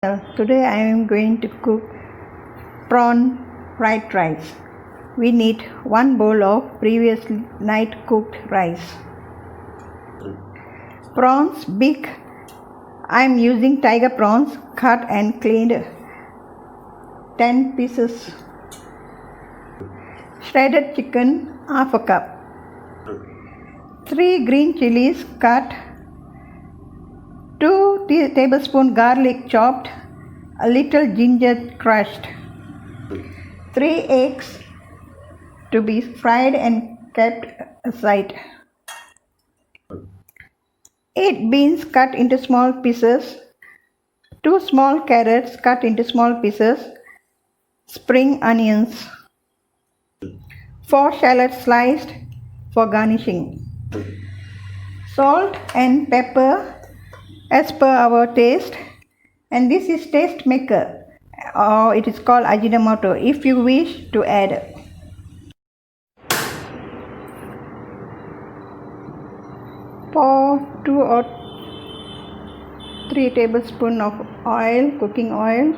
Today I am going to cook prawn fried rice. We need 1 bowl of previous night cooked rice. Prawns big. I am using tiger prawns cut and cleaned 10 pieces. Shredded chicken half a cup. 3 green chilies cut. 2 tablespoons garlic chopped, a little ginger crushed, 3 eggs to be fried and kept aside, 8 beans cut into small pieces, 2 small carrots cut into small pieces, spring onions, 4 shallots sliced for garnishing, salt and pepper as per our taste, and this is taste maker, or it is called ajinomoto if you wish to add. Pour 2 or 3 tablespoons of oil, cooking oil.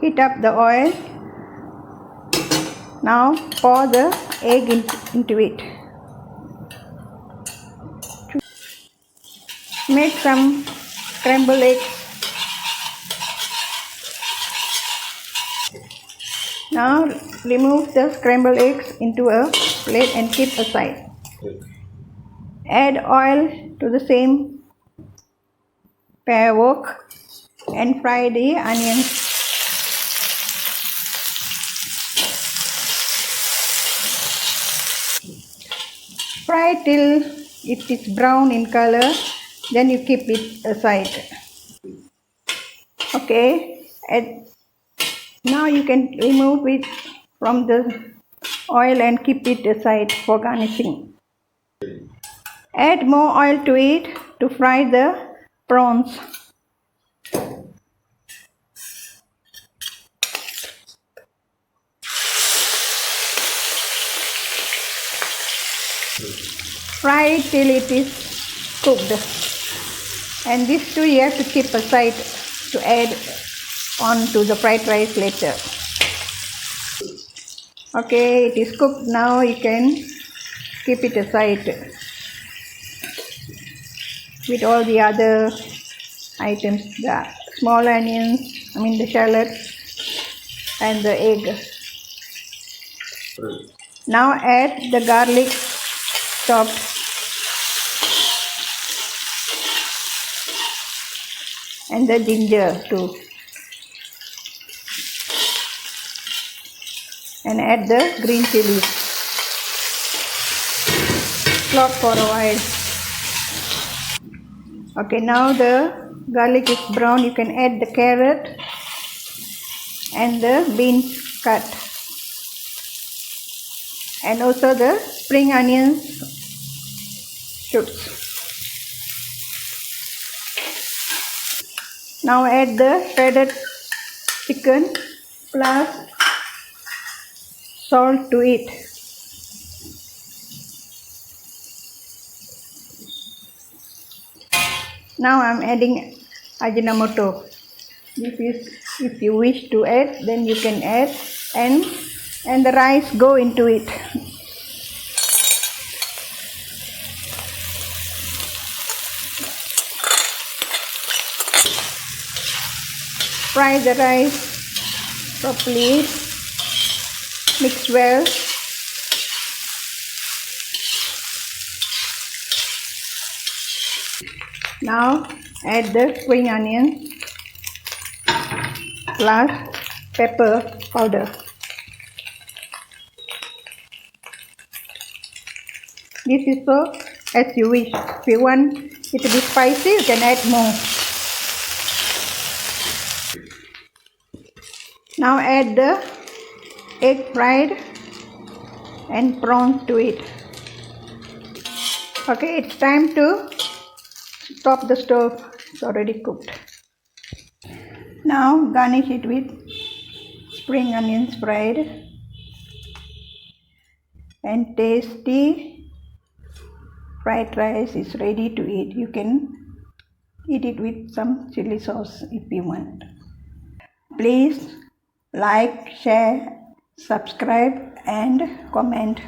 Heat up the oil. Now pour the egg into it. Make some scrambled eggs. Now remove the scrambled eggs into a plate and keep aside. Add oil to the same wok and fry the onions. Fry till it is brown in color, then you keep it aside. Okay, and now you can remove it from the oil and keep it aside for garnishing. Add more oil to it to fry the prawns. Fry till it is cooked, and these two you have to keep aside to add on to the fried rice later. Okay, it is cooked now, you can keep it aside with all the other items, the small onions, the shallots and the egg. Now add the garlic chopped, and the ginger too, and add the green chilies. Slop for a while. Okay, now the garlic is brown, you can add the carrot and the beans cut, and also the spring onions shoots. Now add the shredded chicken plus salt to it. Now I am adding ajinomoto. If you wish to add, then you can add, and the rice go into it. Fry the rice properly, mix well. Now add the spring onion plus pepper powder. This is so as you wish. If you want it to be spicy, you can add more. Now add the egg fried and prawns to it. Okay, it's time to stop the stove. It's already cooked. Now garnish it with spring onions fried, and tasty fried rice is ready to eat. You can Eat it with some chili sauce if you want. Please like, share, subscribe and comment.